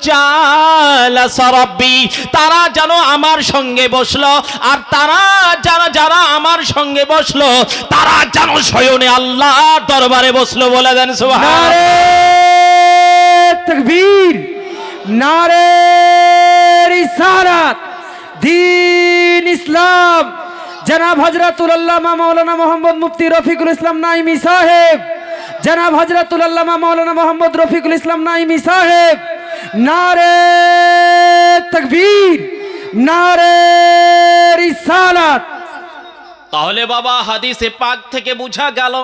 জালাসা রাব্বি, তারা যেন আমার সঙ্গে বসলো, আর তারা যারা আমার সঙ্গে বসলো তারা যেন শয়নে আল্লাহর দরবারে বসলো। বলে দেন সুবহানাল্লাহ। নারে তাকবীর, নারে রিসালাত, দ্বীন ইসলাম। জনাব হযরতুল আল্লামা মাওলানা মোহাম্মদ মুফতি রফিকুল ইসলাম নাইমি সাহেব, জনাব হযরতুল আল্লামা মাওলানা মোহাম্মদ রফিকুল ইসলাম নাইমি সাহেব, নারে তাকবীর, নারে রিসালাত। তাহলে বাবা হাদিসে পাক থেকে বোঝা গেল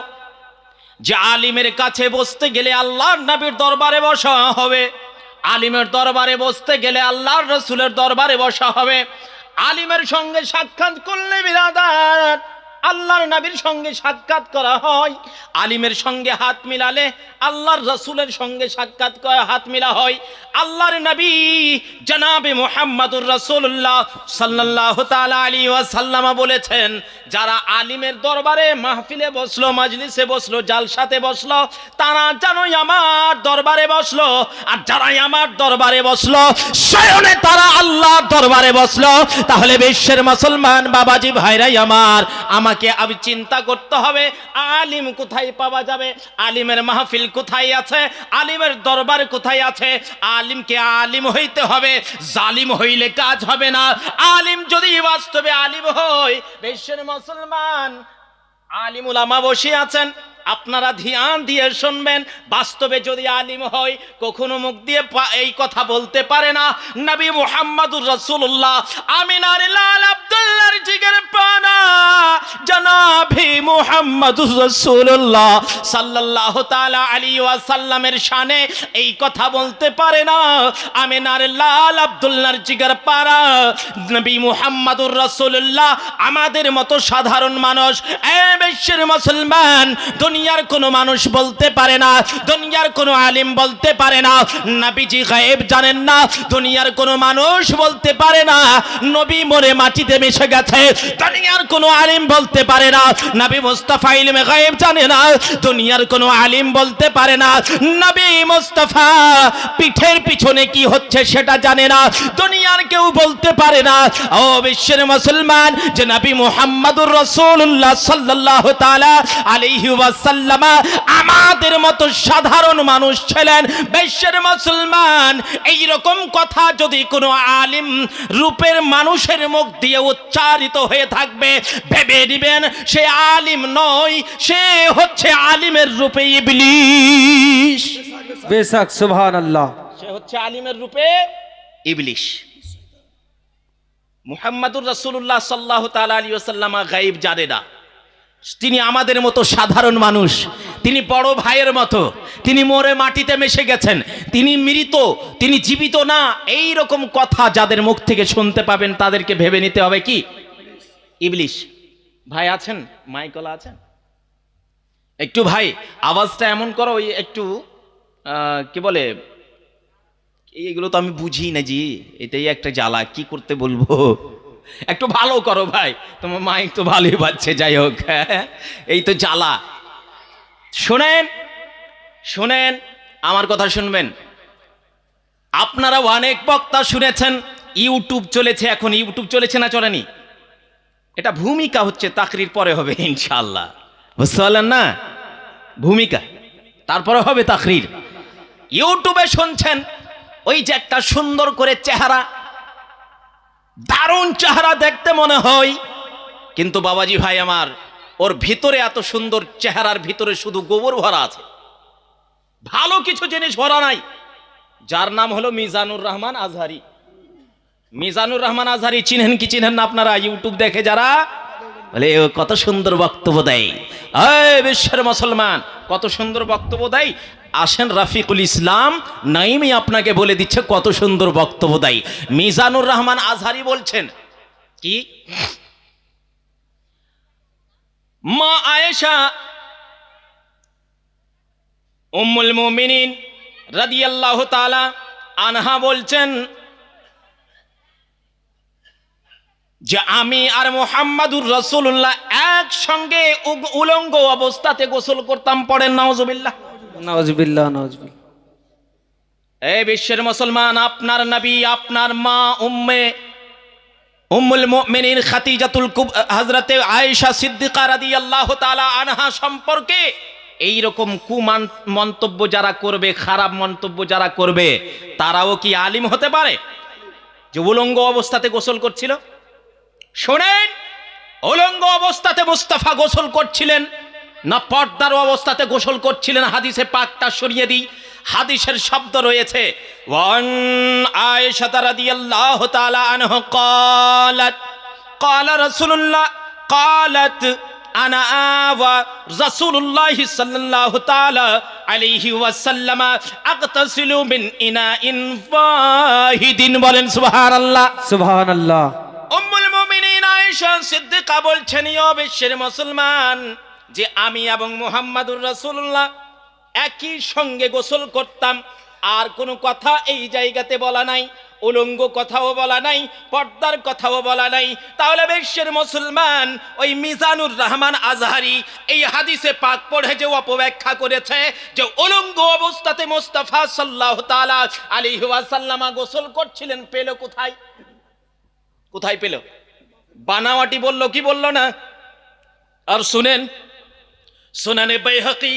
যে আলিমের কাছে বসতে গেলে আল্লাহর নবীর দরবারে বসা হবে, আলিমের দরবারে বসতে গেলে আল্লাহর রাসূলের দরবারে বসা হবে। আলিমের সঙ্গে সাক্ষাৎ করলে বিরাদার আল্লাহর নবীর সঙ্গে সাক্ষাৎ করা হয়। আলিমের সঙ্গে হাত মিলালে আল্লাহর রাসূলের সঙ্গে সাক্ষাৎ করা হাত মিলা হয়। আল্লাহর নবী জনাবে মুহাম্মদুর রাসূলুল্লাহ সাল্লাল্লাহু তাআলা আলাইহি ওয়াসাল্লাম বলেছেন, যারা আলিমের দরবারে মাহফিলে বসলো, মাজলিসে বসলো, জালসাতে বসলো, তারা জানোই আমার দরবারে বসলো, আর যারাই আমার দরবারে বসলো শয়নে তারা আল্লাহর দরবারে বসলো। তাহলে বিশ্বের মুসলমান বাবাজি ভাইরাই আমাকে আমি চিন্তা করতে হবে আলিম কোথায় পাওয়া যাবে, আলিমের মাহফিল কোথায় আছে, আলিমের দরবার কোথায় আছে। আলিমকে আলিম হইতে হবে, জালিম হইলে কাজ হবে না। আলিম যদি বাস্তবে আলিম হয়, বিশ্বের মুসলমান আলিম উলামা বসে আছেন, আপনারা ধ্যান দিয়ে শুনবেন। বাস্তবে যদি আলিম হয় কখনো মুখ দিয়ে এই কথা বলতে পারে না নবী মুহাম্মদুর রাসূলুল্লাহ আমিনার লাল আব্দুল্লাহর জিগর পানা জনাবে মুহাম্মদুর রাসূলুল্লাহ সাল্লাল্লাহু তাআলা আলাইহি ওয়াসাল্লামের শানে এই কথা বলতে পারে না। আমিনার লাল আব্দুল্লাহর জিগর পানা নবী মুহাম্মদুর রাসূলুল্লাহ আমাদের মতো সাধারণ মানুষ, এই বিশ্বের মুসলমান দুনিয়ার কোনো মানুষ বলতে পারে না, দুনিয়ার কোনো আলিম বলতে পারে না নবীজি গায়েব জানেন না, দুনিয়ার কোনো মানুষ বলতে পারে না নবী মরে মাটিতে মিশে গেছে, দুনিয়ার কোনো আলিম বলতে পারে না নবী মুস্তাফা ইলমে গায়েব জানে না, দুনিয়ার কোনো আলিম বলতে পারে না নবী মুস্তাফা পিঠের পিছনে কি হচ্ছে সেটা জানে না, দুনিয়ার কেউ বলতে পারে না ও বিশ্বের মুসলমান যে নবী মুহাম্মদুর রাসূলুল্লাহ সাল্লাল্লাহু তাআলা আলাইহি ওয়াসাল্লাম আমাদের মতো সাধারণ মানুষ ছিলেন। বিশ্বের মুসলমান এই রকম কথা যদি কোনো আলিম রূপের মানুষের মুখ দিয়ে উচ্চারিত হয়ে থাকবে, ভেবে নেবেন সে আলিম নয়, সে হচ্ছে আলিমের রূপে ইবলিশ। বেশক সুবহানাল্লাহ, সে হচ্ছে আলিমের রূপে ইবলিশ। মুহাম্মদুর রাসূলুল্লাহ সাল্লাল্লাহু তাআলা আলাইহি ওয়াসাল্লাম গায়েব জানে না, তিনি আমাদের মতো সাধারণ মানুষ, তিনি বড় ভাইয়ের মতো, তিনি মরে মাটিতে মিশে গেছেন, তিনি মৃত, তিনি জীবিত না। এই রকম কথা যাদের মুখ থেকে শুনতে পাবেন তাদেরকে ভেবে নিতে হবে কি ইবলিশ। ভাই আছেন, মাইকলা আছেন, একটু ভাই আওয়াজটা এমন করো, ওই একটু কি বলে, এইগুলো তো আমি বুঝি না জি, এটাই একটা জ্বালা, কি করতে বলবো, একটু ভালো করো ভাই, তোমার মাইক তো ভালোই বাজছে, যাই হোক এই তো জ্বালা। শোনেন শোনেন আমার কথা শুনবেন। আপনারা অনেক বক্তা শুনেছেন, ইউটিউব চলেছে, এখন ইউটিউব চলেছে না চলেনি, এটা ভূমিকা হচ্ছে, তাকরির পরে হবে ইনশাআল্লাহ, বুঝতে পারলেন না, ভূমিকা তারপরে হবে তাকরির। ইউটিউবে শুনছেন ওই যে একটা সুন্দর করে চেহারা, দারুণ চেহারা দেখতে মনে হয়, কিন্তু বাবাজি ভাই আমার, ওর ভিতরে এত সুন্দর চেহারার ভিতরে শুধু গোবর ভরা আছে, ভালো কিছু জিনিস ভরা নাই। যার নাম হলো মিজানুর রহমান আজহারি। মিজানুর রহমান আজহারি চিনেন কি চিনেন না আপনারা? ইউটিউব দেখে যারা বলে কত সুন্দর বক্তব্য দেয়, এই বিশ্বের মুসলমান কত সুন্দর বক্তব্য দেয়। আসেন রাফিকুল ইসলাম নাইমি আপনাকে বলে দিচ্ছে কত সুন্দর বক্তব্য দেয়। মিজানুর রহমান আজহারি বলছেন কি, মা আয়েশা উম্মুল মুমিনিন রাদিয়াল্লাহু তাআলা আনহা বলছেন যে আমি আর মুহাম্মাদুর রাসূলুল্লাহ একসঙ্গে উলঙ্গ অবস্থাতে গোসল করতাম। পড়েন নাউজুবিল্লাহ। নাউজুবিল্লাহ, নাউজুবিল্লাহ। এই বিশ্বের মুসলমান, আপনার নবী, আপনার মা উম্মুল মুমিনিন খাদিজাতুল হযরতে আয়েশা সিদ্দিকা রাদিয়াল্লাহু তাআলা আনহা সম্পর্কে এই রকম মন্তব্য যারা করবে, খারাপ মন্তব্য যারা করবে, তারাও কি আলিম হতে পারে? যে উলঙ্গ অবস্থাতে গোসল করছিল, শোনেন, উলঙ্গ অবস্থাতে মুস্তাফা গোসল করছিলেন না পর্দার অবস্থাতে গোসল করছিলেন? হাদিসে পাকটা সরিয়ে দিই, হাদিসের শব্দ রয়েছে, ওয়ান আয়েশা রাদিয়াল্লাহু তাআলা আনহা ক্বালাত ক্বালা রাসূলুল্লাহ ক্বালাত আনা ওয়া রাসূলুল্লাহ সাল্লাল্লাহু তাআলা আলাইহি ওয়াসাল্লাম আগতাসিলু মিন ইনাইন ওয়াহিদিন। বলেন সুবহানাল্লাহ। সুবহানাল্লাহ। উম্মুল মুমিনিন আয়েশা সিদ্দিকা বলছেন, ও বিশ্বের মুসলমান, যে আমি এবং মুহাম্মাদুর রাসূলুল্লাহ একই সঙ্গে গোসল করতাম। আর কোনো কথা এই জায়গাতে বলা নাই, উলঙ্গ কথাও বলা নাই, পর্দার কথাও বলা নাই। তাহলে বিশ্বের মুসলমান, ওই মিজানুর রহমান আজহারি এই হাদিসে পাক পড়ে যে অপব্যাখ্যা করেছে যে উলঙ্গ অবস্থাতে মুস্তাফা সাল্লাল্লাহু তাআলা আলাইহি ওয়াসাল্লাম গোসল করছিলেন, পেল কোথায়? কোথায় পেল? বানাওয়াটি বলল কি বলল না? আর শুনেন, সুনানে বাইহাকি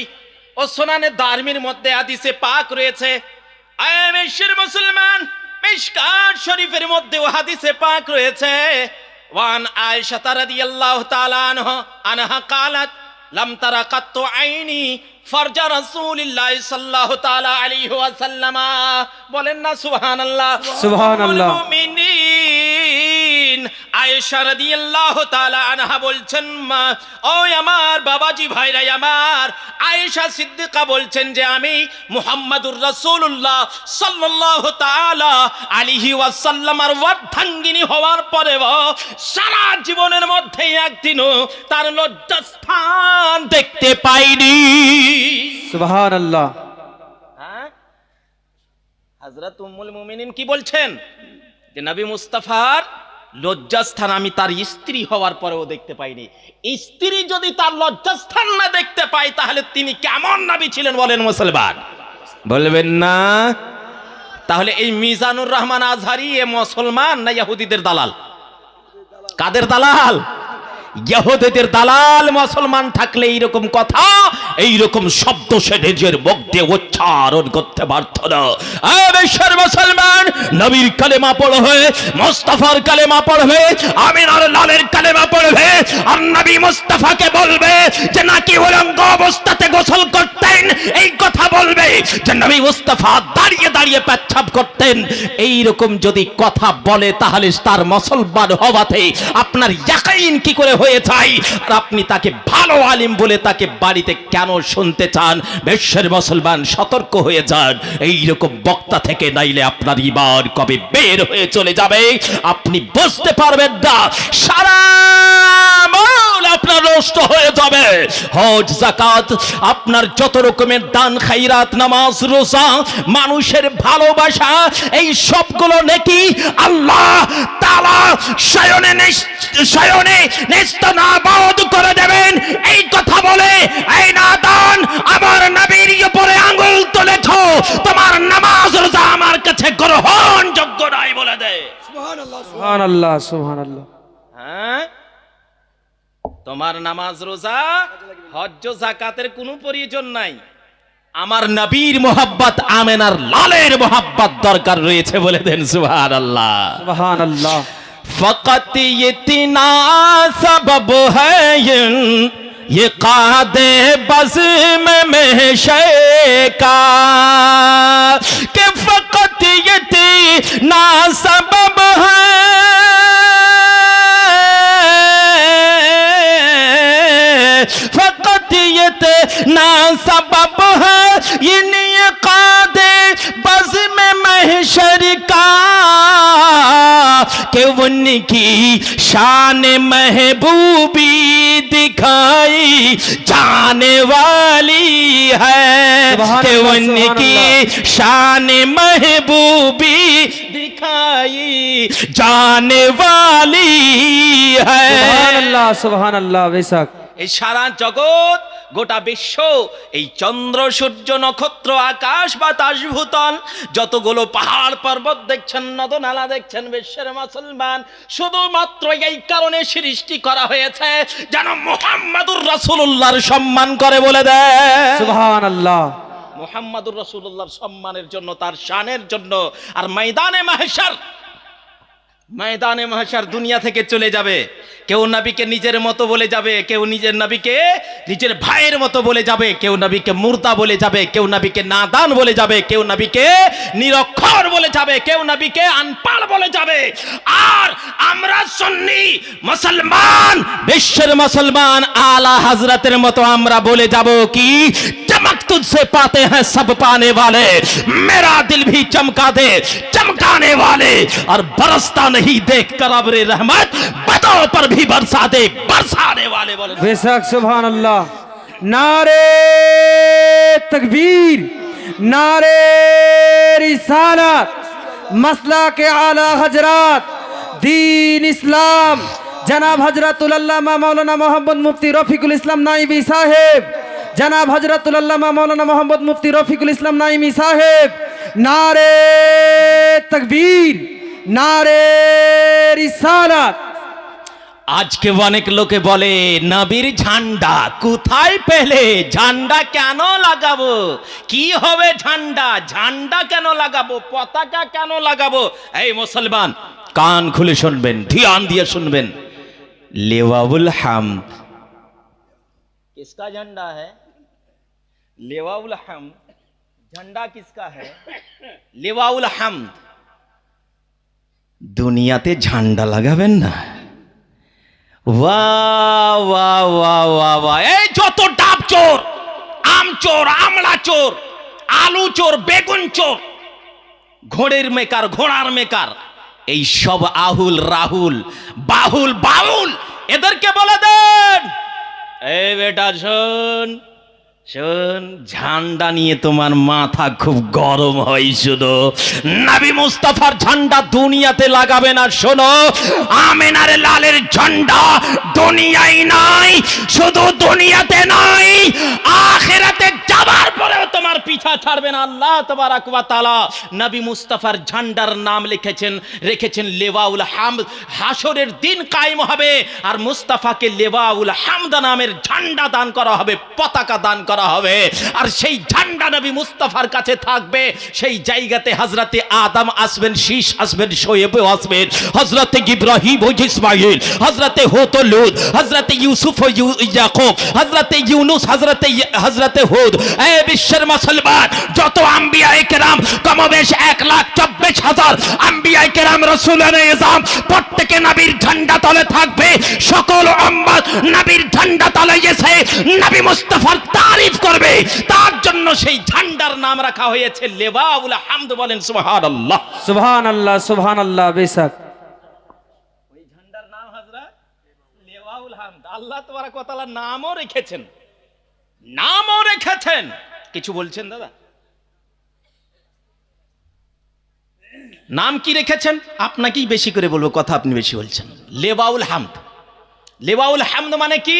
ও সুনানে দারমির মধ্যে হাদিসে পাক রয়েছে। বিশ্বের মুসলমান, মিশকাত শরীফের মধ্যেও হাদিসে পাক রয়েছে, ওয়ান আয়েশা রাদিয়াল্লাহু তাআলা আনহা ক্বালাত লাম তারা কাত্তু আইনি ফরজা রাসূলিল্লাহ সাল্লাল্লাহু তাআলা আলাইহি ওয়াসাল্লাম। বলেন না সুবহানাল্লাহ। সুবহানাল্লাহ। মুমিনিন আয়েশা রাদিয়াল্লাহু তাআলা আনহা বলছেন, মা ও আমার বাবাজি ভাইরা আমার, আয়েশা সিদ্দিকা বলছেন যে আমি মুহাম্মাদুর রাসূলুল্লাহ সাল্লাল্লাহু তাআলা আলাইহি ওয়াসাল্লামের অর্ধাঙ্গিনী হওয়ার পরেও সারা জীবনের মধ্যে একদিনও তার লজ্জাস্থান দেখতে পাইনি। সুবহানাল্লাহ। হ্যাঁ, হযরত উম্মুল মুমিনিন কি বলছেন? যে নবী মুস্তাফার লজ্জাস্থান আমি তার স্ত্রী হওয়ার পরেও দেখতে পাইনি। স্ত্রী যদি তার লজ্জাস্থান না দেখতে পায়, তাহলে তিনি কেমন নবী ছিলেন বলেন মুসলমান? বলবেন না? তাহলে এই মিজানুর রহমান আজহারি এ মুসলমান না ইহুদিদের দালাল? কাদের দালাল? ইহুদিদের দালাল। মুসলমান থাকলে এইরকম কথা, এইরকম শব্দ সে নিজের মুখ দিয়ে উচ্চারণ করতে পারত না। বিশ্বের মুসলমান, নবীর কালেমা পড়বে, মুস্তাফার কালেমা পড়বে, আমিনার লালের কালেমা পড়বে, আর নবী মুস্তাফাকে বলবে যে নাকি উলঙ্গ অবস্থাতে গোসল করতেন, এই কথা বলবে যে নবী মুস্তাফা দাঁড়িয়ে দাঁড়িয়ে পেচ্ছাপ করতেন। এইরকম যদি কথা বলে, তাহলে তার মুসলমান হওয়াতে আপনার ইয়াকিন কি করে হয়ে যায়? আর আপনি তাকে ভালো আলিম বলে তাকে বাড়িতে কেন শুনতে চান? বিশ্বের মুসলমান, সতর্ক হয়ে যান এইরকম বক্তা থেকে, নাইলে আপনার ঈমান কবে বের হয়ে চলে যাবে আপনি বুঝতে পারবেন না। সারা আমল আপনার নষ্ট হয়ে যাবে। হজ, যাকাত, আপনার যত রকমের দান খায়রাত, নামাজ, রোজা, মানুষের ভালোবাসা, এই সবগুলো নেকি আল্লাহ তাআলা শয়নে নেস্তনাবুদ করে দেবেন। এই কথা বলে, এই নাদান, আমার নবীর উপরে আঙ্গুল তুলেছ, তোমার নামাজ রোজা আমার কাছে গ্রহণযোগ্য নয় বলে দে। সুবহানাল্লাহ। সুবহানাল্লাহ। সুবহানাল্লাহ। হ্যাঁ, তোমার নামাজ রোজা হজ যাকাতের কোনো প্রয়োজন নাই। আমার নবীর মোহাব্বত, আমেনার লালের মোহাব্বত দরকার রয়েছে বলে দেন সুবহানাল্লাহ। সুবহানাল্লাহ। फकत इतना सबब है ये कादे बज़्म में शेका कि फकत इतना सबब है फकत इतना सबब है ये कादे बज़्म महशर का कि उनकी शान महबूबी दिखाई जाने वाली है कि उनकी शान महबूबी दिखाई जाने वाली है। সুবহানাল্লাহ। সুবহানাল্লাহ। বেশক এই সারা জগৎ গোটা বিশ্ব, এই চন্দ্র সূর্য নক্ষত্র আকাশ বাতাস ভূতল যতগুলো পাহাড় পর্বত দেখছেন, নদ নালা দেখছেন, বিশ্বের মুসলমান শুধুমাত্র এই কারণে সৃষ্টি করা হয়েছে যেন মুহাম্মাদুর রাসূলুল্লাহর সম্মান করে বলে দেয় সুবহানাল্লাহ। মুহাম্মাদুর রাসূলুল্লাহর সম্মানের জন্য, তার শানের জন্য। আর ময়দানে মাহশার দুনিয়া থেকে চলে যাবে, কেউ নবীকে নিজের মতো বলে যাবে, কেউ নিজের নবীকে নিজের ভাইয়ের মতো বলে যাবে, কেউ নবীকে মুর্দা বলে যাবে, কেউ নবীকে নাদান বলে যাবে, কেউ নবীকে নিরক্ষর বলে যাবে, কেউ নবীকে আনপাড় বলে যাবে। আর আমরা সুন্নি মুসলমান, বিশ্বের মুসলমান আলা হযরতের মতো আমরা বলে যাব কি, चमक तुझसे पाते हैं सब पाने वाले, मेरा दिल भी चमका दे चमकाने वाले, और बरसता नहीं देख कर अब्रे रहमत बदों पर भी बरसा दे बरसाने वाले। बोले बेशक सुबहानल्लाह। नारे तकबीर, नारे रिसालत, मसला के आला हजरत दीन इस्लाम जनाब हजरतुल अल्लामा मौलाना मोहम्मद मुफ्ती रफीकुल इस्लाम नाइमी साहेब, जनाब हजरतुल अल्लामा मौलाना मोहम्मद मुफ्ती रफीकुल इस्लाम नाइमी साहेब, नारे तकबीर, नारे रिसालत। আজকে অনেক লোকে বলে নবীর ঝান্ডা কোথায় পেলে, ঝান্ডা কেন লাগাবো, কি হবে ঝান্ডা, ঝান্ডা কেন লাগাবো, পতাকা কেন লাগাবো। এই মুসলমান কান খুলে শুনবেন, ধ্যান দিয়ে শুনবেন। लेवाउल हम्द किसका झंडा है? लेवाउल हम्द झंडा किसका है? लेवाउल हम्द। দুনিয়াতে ঝান্ডা লাগাবেন না। वाह वाह वाह वाह वाह। এই যত ডাব চোর, আম চোর, আমলা চোর, আলু চোর, বেগুন চোর, ঘোড়ের মেকার, ঘোড়ার মেকার, এই সব আহুল রাহুল বাহুল বাউল, এদেরকে বলে দেন, এই বেটা শোন শোন, ঝান্ডা নিয়ে তোমার মাথা খুব গরম হয়, শুধু নবী মুস্তাফার ঝান্ডা দুনিয়াতে লাগাবে না। শোনো, আমিনার লালের ঝান্ডা দুনিয়ায় নাই, শুধু দুনিয়াতে নাই, আখিরাতে যাবার পরেও তোমার পিছা ছাড়বে না। আল্লাহ তাবারাক ওয়া তাআলা নবী মুস্তাফার ঝান্ডার নাম রেখেছেন লেওয়াউল হামদ। হাসরের দিন কায়েম হবে আর মুস্তাফাকে লেওয়াউল হামদ নামের ঝান্ডা দান করা হবে, পতাকা দান করা হবে। আর সেই ঝান্ডা নবী মুস্তাফার কাছে থাকবে। সেই জায়গাতে হযরতে আদম আসবেন, শীষ আসবেন, শোয়েব আসবেন, হযরতে ইব্রাহিম ও ইসমাঈল, হযরতে হুদ ও লূত, হযরতে ইউসুফ ও ইয়াকুব, হযরতে ইউনুস, হযরতে হুদ। এই বিশ্বের মুসলমান যত আম্বিয়ায়ে কেরাম, কমবেশ 1,24,000 আম্বিয়ায়ে কেরাম, রাসূলুল্লাহ ইসলাম, প্রত্যেকে নবীর ঝান্ডা তলে থাকবে। সকল উম্মত নবীর ঝান্ডা তলে এসে নবী মুস্তাফার তারিফ করবে। তার জন্য সেই ঝান্ডার নাম রাখা হয়েছে লেওয়াউল হামদ। বলেন সুবহানাল্লাহ সুবহানাল্লাহ সুবহানাল্লাহ। বেশক ওই ঝান্ডার নাম হযরত লেওয়াউল হামদ। আল্লাহ তাবারক ওয়া তাআলা নামও রেখেছেন। কিছু বলছেন দাদা? নাম কি রেখেছেন? আপনাকেই বেশি করে বলবো, কথা আপনি বেশি বলছেন। লেওয়াউল হামদ। লেওয়াউল হামদ মানে কি?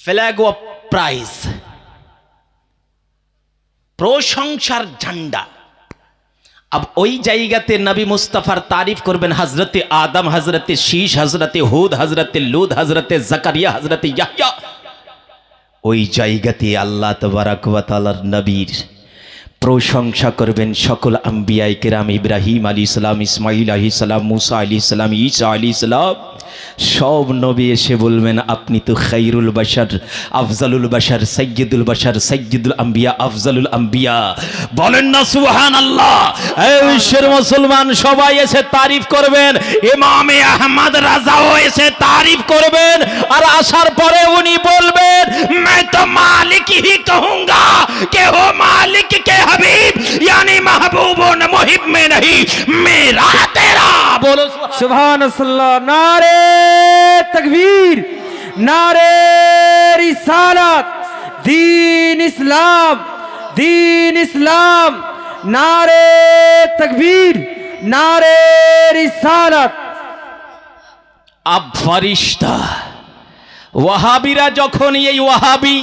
ফ্ল্যাগ অফ প্রাইজ, প্রশংসার ঝান্ডা। अब ওই জায়গাতে নবী মুস্তাফার তারিফ করবেন হযরতে আদম, হযরতে শীশ, হযরতে হুদ, হযরতে লূত, হযরতে জাকারিয়া, হযরতে ইয়াহইয়া। ওই জায়গাতে আল্লাহ তাবারক ওয়া তাআলার নবীর প্রশংসা করবেন সকল আম্বিয়ায়ে কেরাম, ইব্রাহিম আলাইহিস সালাম, ইসমাঈল আলাইহিস সালাম, মুসা আলাইহিস সালাম, ঈসা আলাইহিস সালাম, সব নবী এসে বলবেন আপনি তো খায়রুল বাশার, আফজালুল বাশার, সাইয়্যিদুল বাশার, সাইয়্যিদুল আম্বিয়া, আফজালুল আম্বিয়া। বলেন না সুবহানাল্লাহ। এই বিশ্বের মুসলমান সবাই এসে তারিফ করবেন, ইমামে আহমদ রাজাও এসে তারিফ করবেন। আর আসার পরে উনি বলবেন मैं तो मालिक ही कहूंगा कि हो मालिक के हबीब, यानी महबूब न मुहिब में नहीं, मेरा तेरा। बोलो सुबहानल्लाह। नारे तकबीर, नारे रिसालत, दीन इस्लाम, दीन इस्लाम, नारे तकबीर, नारे रिसालत। अब फरिश्ता ওয়াহাবিরা যখন এই ওয়াহাবি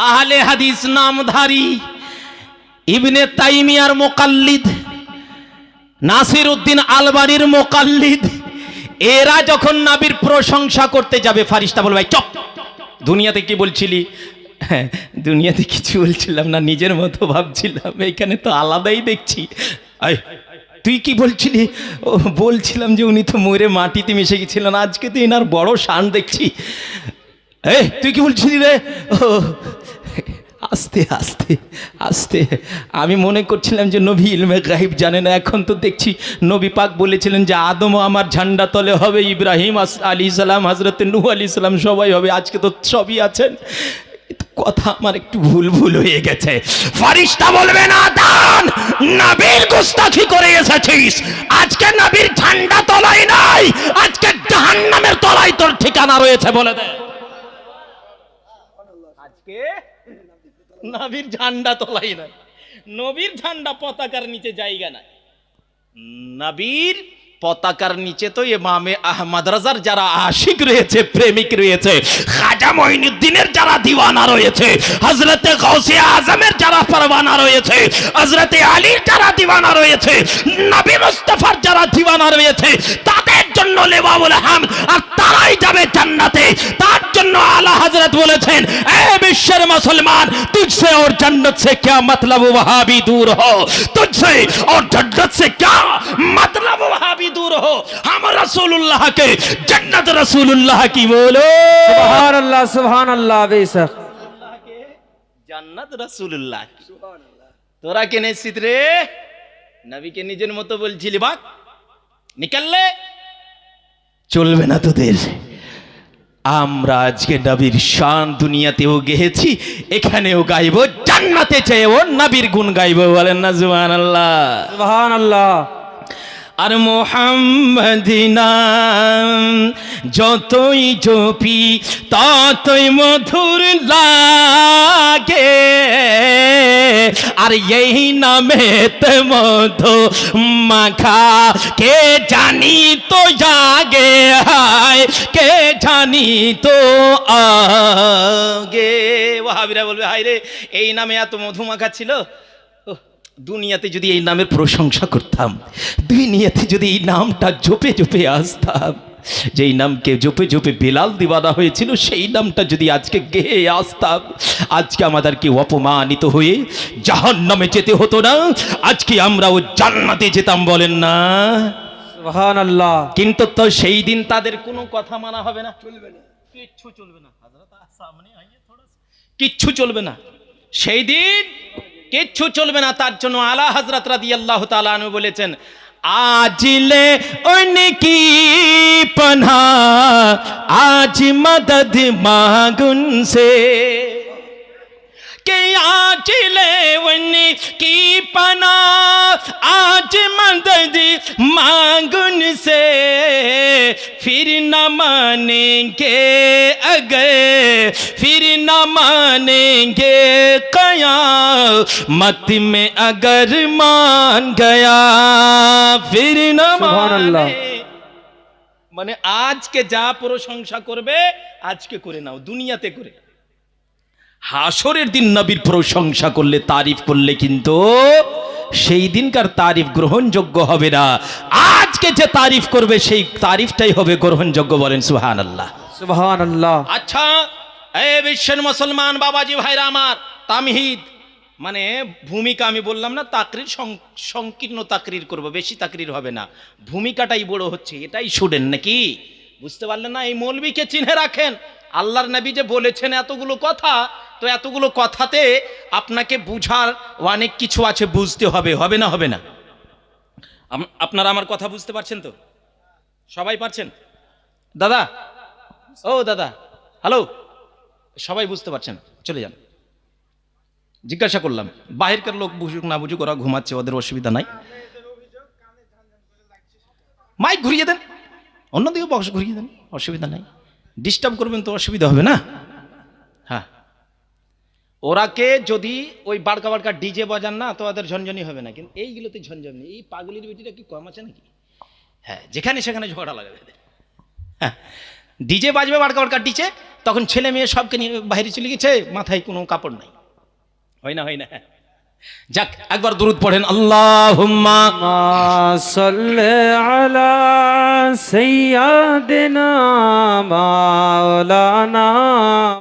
আহলে হাদিস নামধারী ইবনে তাইমিয়ার মুকাল্লিদ, নাসির উদ্দিন আলবানির মুকাল্লিদ, এরা যখন নবীর প্রশংসা করতে যাবে, ফারিস্তা বলবে ভাই চুপ, দুনিয়াতে কি বলছিলি? হ্যাঁ, দুনিয়াতে কিছু বলছিলাম না, নিজের মতো ভাবছিলাম, এখানে তো আলাদাই দেখছি। আয়, তুই কি বলছিলি? ও বলছিলাম যে উনি তো মরে মাটিতে মিশে গেছিলেন, আজকে তো এনার বড় শান দেখছি। তুই কি বলছিলি রে? ও আস্তে আস্তে আস্তে, আমি মনে করছিলাম যে নবী ইলমে গাইব জানে না, এখন তো দেখছি নবী পাক বলেছিলেন যে আদমও আমার ঝান্ডা তলে হবে, ইব্রাহিম আলী সালাম, হজরত নূহ আলী সালাম সবাই হবে, আজকে তো সবই আছেন। কথা আমার একটু ভুল ভুল হয়ে গেছে। ফারিস্তা বলবে না দান, নবীর গুস্তাখি করে এসেছিস, আজকে নবীর ঝান্ডা তলায় নাই, আজকে জাহান্নামের তলায় তোর ঠিকানা রয়েছে বলে দে। আজকে নবীর ঝান্ডা তলাই নাই, নবীর ঝান্ডা পতাকার নিচে জায়গা নাই। নবীর পতাকার নিচে তো ইমামে আহমদ রাজার যারা আশিক রয়েছে, প্রেমিক রয়েছে, খাজা মঈনুদ্দিনের যারা দিওয়ানা রয়েছে, হযরতে গাউসে আজমের যারা পরওয়ানা রয়েছে, হযরতে আলীর যারা দিওয়ানা রয়েছে, নবী মুস্তাফার যারা দিওয়ানা রয়েছে, তাদের জন্য লেওয়াউল হামদ, আর তারাই যাবে জান্নাতে। তার জন্য আলা হযরত বলেছেন, এ বিশ্বের মুসলমান, तुझसे और जन्नत से क्या मतलब वहाबी दूर हो, तुझसे और जन्नत से क्या मतलब वहाबी दूर हो, हम रसूलुल्लाह के जन्नत रसूलुल्लाह की बोलो सुभान अल्लाह बेशक, জান্নাত রাসূলুল্লাহ। তোরা কে নিশ্চিত রে? নবীকে নিজের মতো বলছিলি, বাক নিকাললে চলবে না তোদের। আমরা আজকে নবীর শান দুনিয়াতেও গেয়েছি, এখানেও গাইব, জান্নাতে চেয়েও নবীর গুণ গাইব, বলেন না সুবহানাল্লাহ। সুবহানাল্লাহ। আর মোহাম্মদি নাম যতই জপি ততই মধুর লাগে, আর এই নামে মধু মাখা কে জানি তো জাগে, হায় কে জানি তো আগে। ওয়াহাবিরা বলবে হায় রে, এই নামে এত মধু মাখা ছিল। দুনিয়াতে যদি এই নামের প্রশংসা করতাম, দুনিয়াতে যদি এই নামটা জপে জপে আসতাম, যেই নামকে জপে জপে বেলাল দিওয়ানা হয়েছিল, সেই নামটা যদি আজকে গেয়ে আসতাম, আজকে আমাদেরকে অপমানিত হয়ে জাহান্নামে যেতে হতো না, আজকে আমরাও জান্নাতে যেতাম, বলেন না সুবহানাল্লাহ। কিন্তু তো সেই দিন তাদের কোনো কথা মানা হবে না, চলবে না, কিচ্ছু চলবে না। সামনে আইয়ে থোড়া, কিচ্ছু চলবে না সেই দিন, কিচ্ছু চলবে না। তার জন্য আলা হযরত রাদিয়াল্লাহু তাআলা আনহু বলেছেন, আজলে উনকি পনাহ আজ মদদ মাগুন সে, कि आज ले उनकी पनाह आज मदद मांगुन से, फिर न मानेंगे अगर फिर न मानेंगे क़यामत में अगर मान गया फिर न সুবহানাল্লাহ। माने। মানে আজকে যা প্রশংসা করবে আজকে করে নাও, দুনিয়াতে করে। হাসরের দিন নবীর প্রশংসা করলে, তারিফ করলে কিন্তু সেই দিনকার তারিফ গ্রহণযোগ্য হবে না। আজকে যে তারিফ করবে সেই তারিফটাই হবে গ্রহণযোগ্য, বলেন সুবহানাল্লাহ। সুবহানাল্লাহ। আচ্ছা, এই বিশ্বের মুসলমান বাবাজি ভাইরা আমার, তামহিদ মানে ভূমিকা আমি বললাম না, তাকরির সংকীর্ণ তাকরির করব, বেশি তাকরির হবে না, ভূমিকাটাই বড় হচ্ছে, এটাই শুনেন নাকি? বুঝতে পারলেন না? এই মৌলবীকে চিনে রাখেন। আল্লাহর নবী যে বলেছেন এতগুলো কথা, তো এতগুলো কথাতে আপনাকে বুঝার অনেক কিছু আছে, বুঝতে হবে, হবে না? হবে না? আপনারা আমার কথা বুঝতে পারছেন তো? সবাই পারছেন? দাদা, ও দাদা, হ্যালো, সবাই বুঝতে পারছেন? চলে যান। জিজ্ঞাসা করলাম, বাহিরকার লোক বুঝুক না বুঝুক, ওরা ঘুমাচ্ছে, ওদের অসুবিধা নাই। মাইক ঘুরিয়ে দেন, অন্যদিকে বক্স ঘুরিয়ে দেন, অসুবিধা নাই। ডিস্টার্ব করবেন তো অসুবিধা হবে না? হ্যাঁ, ওরাকে যদি ওই বাড়কা বাড়কা ডিজে বাজান না, তো ওদের ঝনঝনি হবে না, কিন্তু এইগুলোতে ঝনঝনি। এই পাগলির বেটিটা কি কম আছে নাকি? হ্যাঁ, যেখানে সেখানে ঝগড়া লাগাবে। হ্যাঁ, ডিজে বাজবে বাড়কা বাড়কা ডিজে, তখন ছেলে মেয়ে সবকে নিয়ে বাইরে চলে গেছে, মাথায় কোনো কাপড় নাই। হয় না, হয় না? যাক, একবার দুরূদ পড়েন, আল্লাহুম্মা সাল্লি আলা সাইয়্যিদিনা মাওলানা